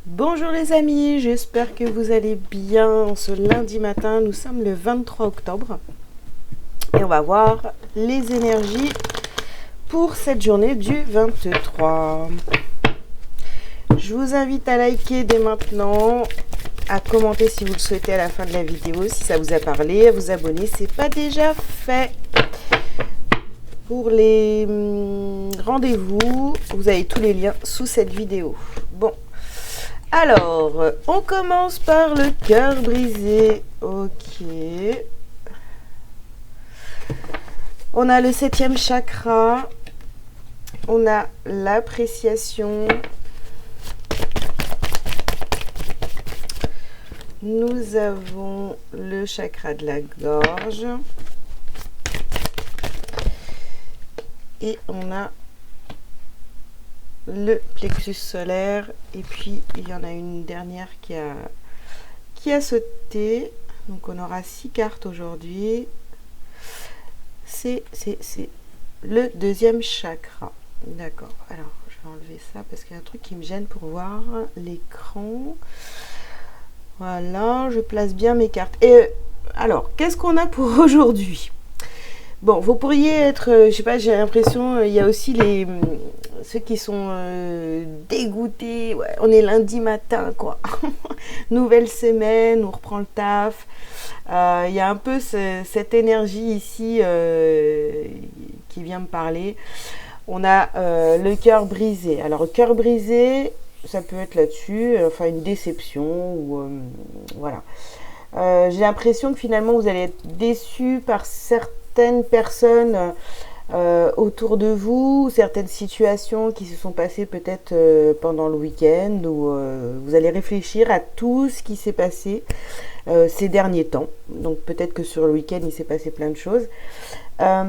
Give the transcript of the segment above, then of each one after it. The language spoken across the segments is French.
Bonjour les amis, j'espère que vous allez bien. Ce lundi matin, nous sommes le 23 octobre et on va voir les énergies pour cette journée du 23. Je vous invite à liker dès maintenant, à commenter si vous le souhaitez à la fin de la vidéo, si ça vous a parlé, à vous abonner si ce n'est pas déjà fait. Pour les rendez-vous, vous avez tous les liens sous cette vidéo. Bon. Alors, on commence par le cœur brisé. Ok. On a le 7e chakra. On a l'appréciation. Nous avons le chakra de la gorge. Et on a le plexus solaire, et puis il y en a une dernière qui a sauté. Donc on aura 6 cartes aujourd'hui. C'est le 2e chakra. D'accord, alors je vais enlever ça parce qu'il y a un truc qui me gêne pour voir l'écran. Voilà, je place bien mes cartes. Et alors, qu'est-ce qu'on a pour aujourd'hui? Bon, vous pourriez être, je sais pas, j'ai l'impression, il y a aussi ceux qui sont dégoûtés. Ouais, on est lundi matin, quoi. Nouvelle semaine, on reprend le taf. Il y a un peu cette énergie ici qui vient me parler. On a le cœur brisé. Alors, le cœur brisé, ça peut être là-dessus, enfin une déception ou voilà. J'ai l'impression que finalement vous allez être déçu par certaines personnes autour de vous, certaines situations qui se sont passées peut-être pendant le week-end, où vous allez réfléchir à tout ce qui s'est passé ces derniers temps. Donc peut-être que sur le week-end il s'est passé plein de choses. Ça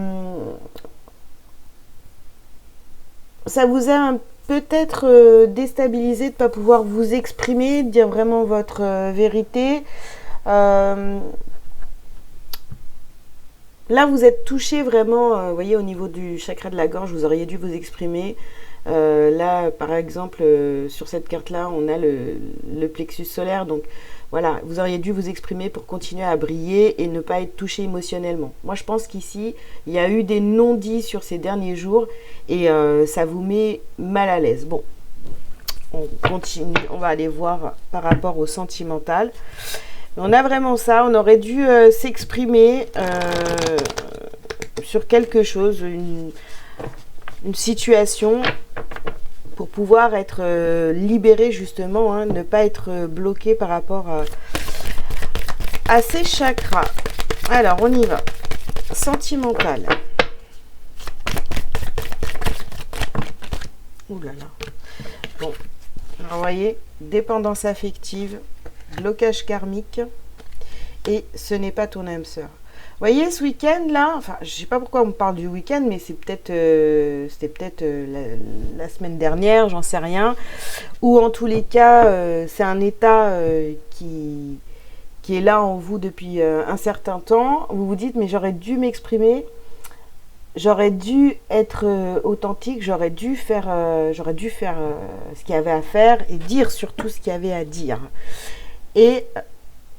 vous a peut-être déstabilisé de ne pas pouvoir vous exprimer, de dire vraiment votre vérité. Là, vous êtes touché vraiment, vous voyez, au niveau du chakra de la gorge, vous auriez dû vous exprimer. Là, par exemple, sur cette carte-là, on a le plexus solaire. Donc, voilà, vous auriez dû vous exprimer pour continuer à briller et ne pas être touché émotionnellement. Moi, je pense qu'ici, il y a eu des non-dits sur ces derniers jours et ça vous met mal à l'aise. Bon, on continue, on va aller voir par rapport au sentimental. On a vraiment ça, on aurait dû s'exprimer sur quelque chose, une situation pour pouvoir être libéré justement, hein, ne pas être bloqué par rapport à ces chakras. Alors, on y va. Sentimental. Ouh là là. Bon, alors, vous voyez, dépendance affective, blocage karmique, et ce n'est pas ton âme sœur. Vous voyez, ce week-end là, enfin, je sais pas pourquoi on me parle du week-end, mais c'est peut-être, c'était peut-être la semaine dernière, j'en sais rien. Ou en tous les cas, c'est un état qui est là en vous depuis un certain temps. Vous vous dites, mais j'aurais dû m'exprimer, j'aurais dû être authentique, j'aurais dû faire ce qu'il y avait à faire et dire surtout ce qu'il y avait à dire. Et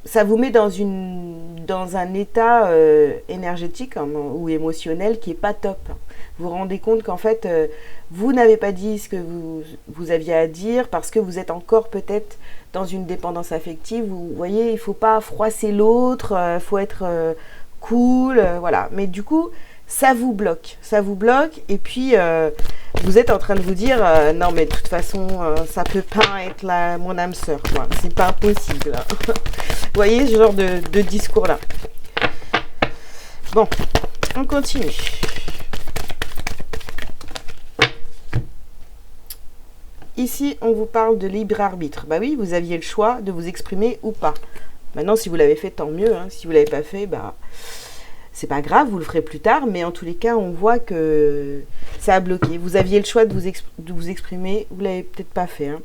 ça vous met dans un état énergétique ou émotionnel qui n'est pas top. Vous vous rendez compte qu'en fait, vous n'avez pas dit ce que vous aviez à dire parce que vous êtes encore peut-être dans une dépendance affective. Vous voyez, il ne faut pas froisser l'autre, il faut être cool, voilà. Mais du coup, ça vous bloque, et puis vous êtes en train de vous dire non mais de toute façon ça peut pas être mon âme sœur, quoi, c'est pas possible. Vous voyez ce genre de discours là. Bon, on continue. Ici on vous parle de libre arbitre. Bah oui, vous aviez le choix de vous exprimer ou pas. Maintenant si vous l'avez fait tant mieux, hein. Si vous l'avez pas fait, bah c'est pas grave, vous le ferez plus tard, mais en tous les cas, on voit que ça a bloqué. Vous aviez le choix de vous exprimer, vous l'avez peut-être pas fait, hein.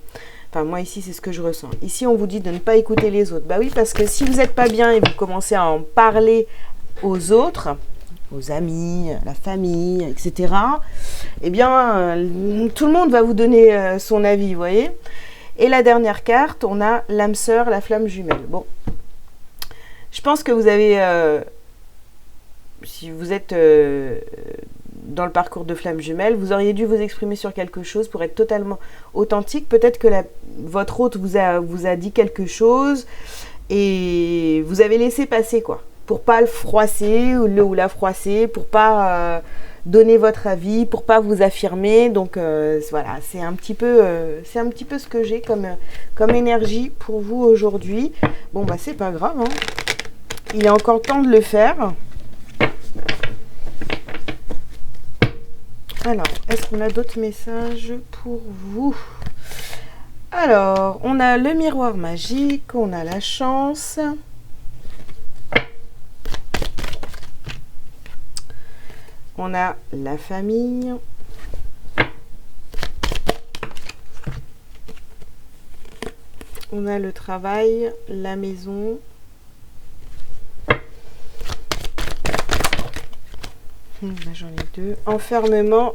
Enfin, moi ici, c'est ce que je ressens. Ici, on vous dit de ne pas écouter les autres. Bah oui, parce que si vous n'êtes pas bien et vous commencez à en parler aux autres, aux amis, la famille, etc., eh bien, tout le monde va vous donner son avis, vous voyez. Et la dernière carte, on a l'âme sœur, la flamme jumelle. Bon, je pense que vous avez, si vous êtes dans le parcours de flamme jumelle, vous auriez dû vous exprimer sur quelque chose pour être totalement authentique. Peut-être que votre hôte vous a dit quelque chose et vous avez laissé passer, quoi, pour pas le froisser ou la froisser, pour pas donner votre avis, pour pas vous affirmer. Donc voilà, c'est un petit peu ce que j'ai comme énergie pour vous aujourd'hui. Bon bah c'est pas grave, hein. Il est encore temps de le faire. Alors, est-ce qu'on a d'autres messages pour vous? Alors, on a le miroir magique, on a la chance. On a la famille. On a le travail, la maison. J'en ai deux. Enfermement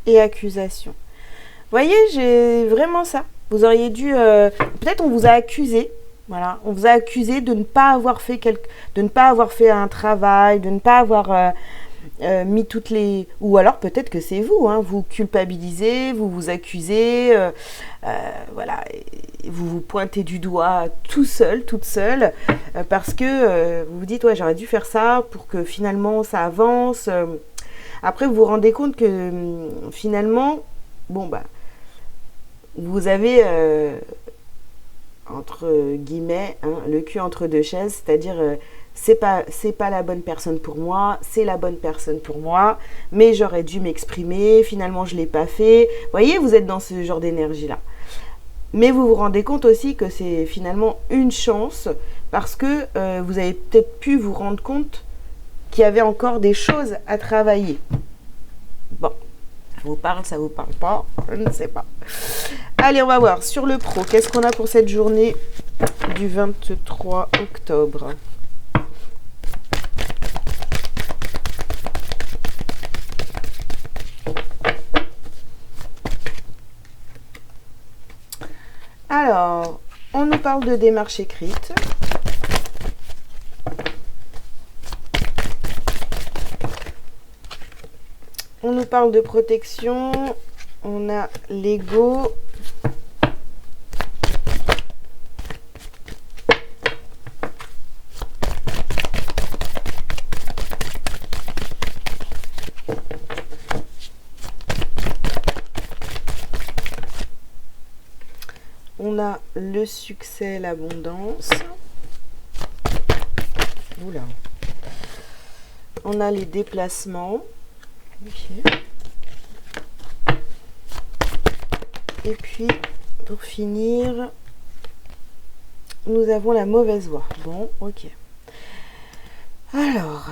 et accusation. Vous voyez, j'ai vraiment ça. Vous auriez dû... peut-être on vous a accusé. Voilà, on vous a accusé de ne pas avoir fait de ne pas avoir fait un travail, de ne pas avoir mis toutes les... Ou alors peut-être que c'est vous, hein, vous culpabilisez, vous vous accusez, voilà, vous vous pointez du doigt tout seul, toute seule, parce que vous vous dites, ouais, j'aurais dû faire ça pour que finalement ça avance. Après, vous vous rendez compte que finalement, bon, bah, vous avez, entre guillemets, hein, le cul entre deux chaises, c'est-à-dire, c'est pas la bonne personne pour moi, c'est la bonne personne pour moi, mais j'aurais dû m'exprimer, finalement, je ne l'ai pas fait. Vous voyez, vous êtes dans ce genre d'énergie-là. Mais vous vous rendez compte aussi que c'est finalement une chance, parce que vous avez peut-être pu vous rendre compte qu'il y avait encore des choses à travailler. Bon, ça vous parle, ça vous parle pas, je ne sais pas. Allez, on va voir sur le pro, qu'est-ce qu'on a pour cette journée du 23 octobre. Alors, on nous parle de démarche écrite. On nous parle de protection, on a l'ego. On a le succès, l'abondance. Oula. On a les déplacements. Okay. Et puis, pour finir, nous avons la mauvaise voix. Bon, ok. Alors.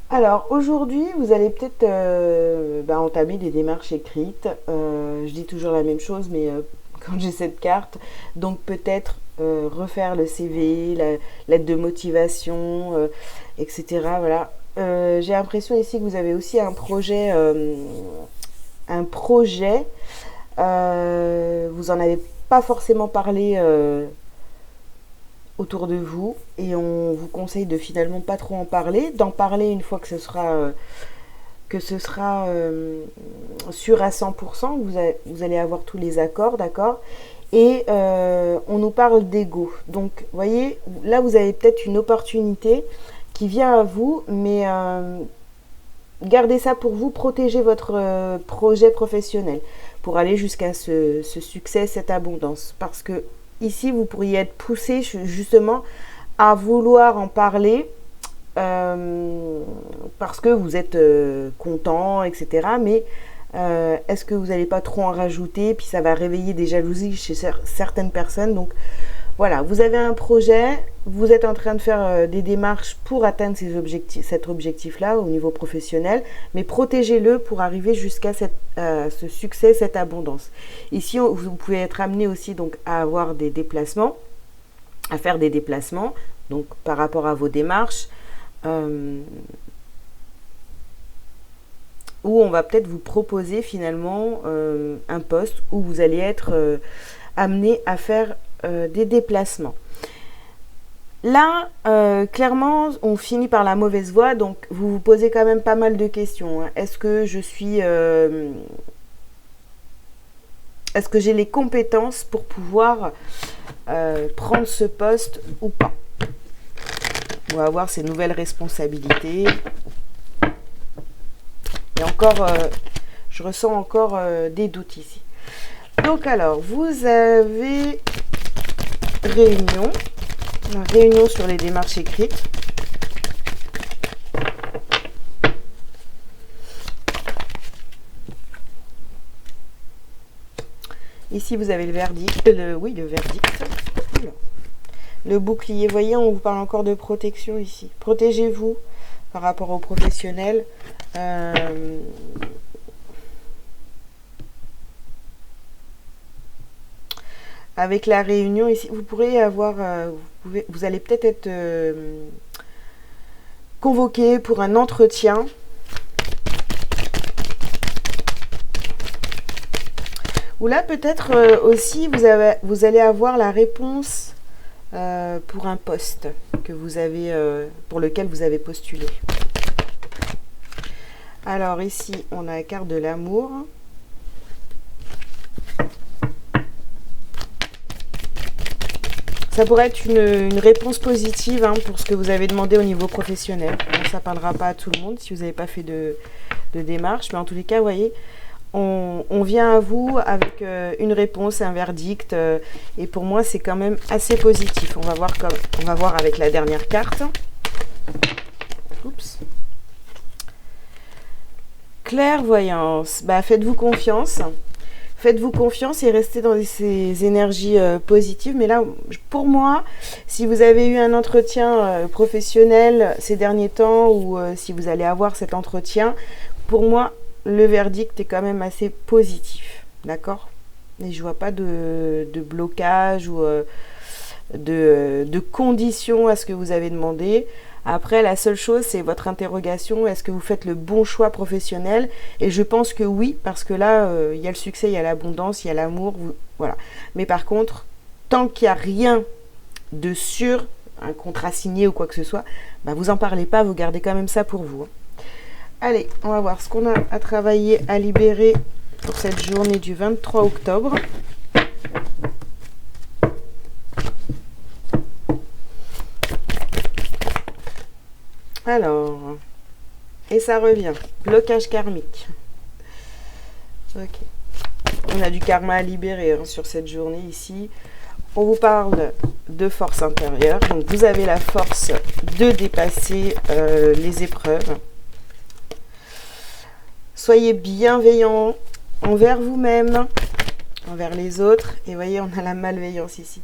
Alors, aujourd'hui, vous allez peut-être entamer des démarches écrites. Je dis toujours la même chose, mais quand j'ai cette carte, donc peut-être refaire le CV, la lettre de motivation, etc. Voilà. J'ai l'impression ici que vous avez aussi un projet. Vous en avez pas forcément parlé autour de vous, et on vous conseille de finalement pas trop en parler, d'en parler une fois que ce sera sûr à 100%, vous allez avoir tous les accords, d'accord. Et on nous parle d'ego. Donc, vous voyez, là, vous avez peut-être une opportunité qui vient à vous, mais gardez ça pour vous, protégez votre projet professionnel pour aller jusqu'à ce succès, cette abondance. Parce que ici, vous pourriez être poussé justement à vouloir en parler parce que vous êtes content, etc. Mais est-ce que vous n'allez pas trop en rajouter, puis ça va réveiller des jalousies chez certaines personnes. Donc voilà, vous avez un projet, vous êtes en train de faire des démarches pour atteindre cet objectif-là au niveau professionnel, mais protégez-le pour arriver jusqu'à ce succès, cette abondance. Ici, vous pouvez être amené aussi donc à avoir des déplacements, à faire des déplacements, donc par rapport à vos démarches. où on va peut-être vous proposer finalement un poste où vous allez être amené à faire des déplacements. Là, clairement, on finit par la mauvaise voie, donc vous vous posez quand même pas mal de questions. Hein. Est-ce que je suis... est-ce que j'ai les compétences pour pouvoir prendre ce poste ou pas? On va avoir ces nouvelles responsabilités. Et encore, je ressens encore des doutes ici. Donc alors, vous avez réunion sur les démarches écrites. Ici, vous avez le verdict. Le verdict. Alors, le bouclier. Vous voyez, on vous parle encore de protection ici. Protégez-vous par rapport aux professionnels. Avec la réunion ici, vous pourrez avoir, vous allez peut-être être convoqué pour un entretien. Ou là, peut-être aussi, vous allez avoir la réponse pour un poste que vous avez, pour lequel vous avez postulé. Alors ici, on a la carte de l'amour. Ça pourrait être une réponse positive hein, pour ce que vous avez demandé au niveau professionnel. Bon, ça ne parlera pas à tout le monde si vous n'avez pas fait de démarche. Mais en tous les cas, vous voyez, on vient à vous avec une réponse, un verdict. Et pour moi, c'est quand même assez positif. On va voir avec la dernière carte. Oups. Clairvoyance. Bah, faites-vous confiance. Faites-vous confiance et restez dans ces énergies positives. Mais là, pour moi, si vous avez eu un entretien professionnel ces derniers temps ou si vous allez avoir cet entretien, pour moi, le verdict est quand même assez positif. D'accord? Et je ne vois pas de blocage ou de conditions à ce que vous avez demandé. Après, la seule chose, c'est votre interrogation. Est-ce que vous faites le bon choix professionnel? Et je pense que oui, parce que là, il y a le succès, il y a l'abondance, il y a l'amour. Voilà. Mais par contre, tant qu'il n'y a rien de sûr, un contrat signé ou quoi que ce soit, bah, vous n'en parlez pas, vous gardez quand même ça pour vous. Hein. Allez, on va voir ce qu'on a à travailler, à libérer pour cette journée du 23 octobre. Alors, et ça revient, blocage karmique. Ok. On a du karma à libérer hein, sur cette journée ici. On vous parle de force intérieure. Donc, vous avez la force de dépasser les épreuves. Soyez bienveillant envers vous-même, envers les autres. Et vous voyez, on a la malveillance ici.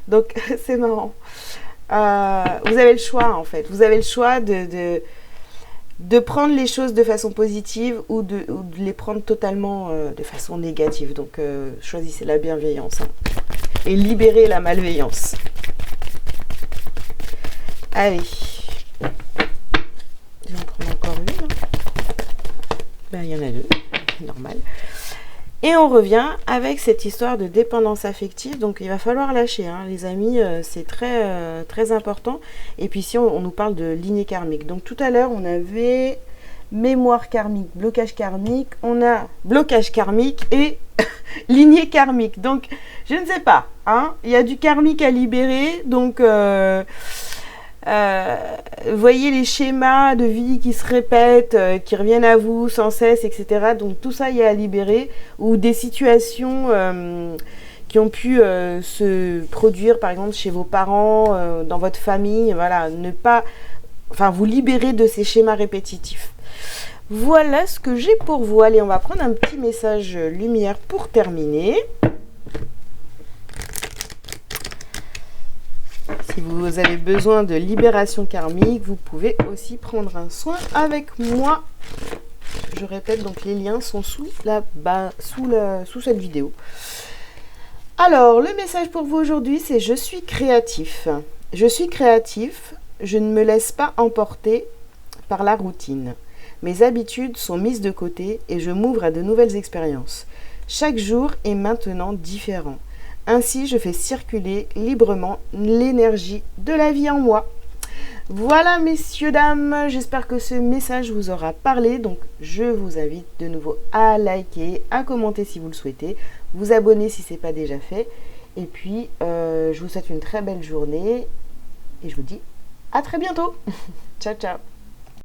Donc, c'est marrant. Vous avez le choix en fait. Vous avez le choix de prendre les choses de façon positive ou de les prendre totalement de façon négative. Donc choisissez la bienveillance hein, et libérez la malveillance. Allez. Je vais en prendre encore une. Ben, il y en a deux, c'est normal. Et on revient avec cette histoire de dépendance affective. Donc, il va falloir lâcher, hein, les amis. C'est très, très important. Et puis, ici, on nous parle de lignée karmique. Donc, tout à l'heure, on avait mémoire karmique, blocage karmique. On a blocage karmique et lignée karmique. Donc, je ne sais pas. Hein, il y a du karmique à libérer. Donc, voyez les schémas de vie qui se répètent, qui reviennent à vous sans cesse, etc. Donc tout ça, il y a à libérer. Ou des situations qui ont pu se produire, par exemple, chez vos parents, dans votre famille. Voilà, vous libérer de ces schémas répétitifs. Voilà ce que j'ai pour vous. Allez, on va prendre un petit message lumière pour terminer. Si vous avez besoin de libération karmique, vous pouvez aussi prendre un soin avec moi. Je répète, donc les liens sont sous cette vidéo. Alors, le message pour vous aujourd'hui, c'est je suis créatif. Je suis créatif, je ne me laisse pas emporter par la routine. Mes habitudes sont mises de côté et je m'ouvre à de nouvelles expériences. Chaque jour est maintenant différent. Ainsi, je fais circuler librement l'énergie de la vie en moi. Voilà, messieurs, dames, j'espère que ce message vous aura parlé. Donc, je vous invite de nouveau à liker, à commenter si vous le souhaitez, vous abonner si ce n'est pas déjà fait. Et puis, je vous souhaite une très belle journée et je vous dis à très bientôt. Ciao, ciao.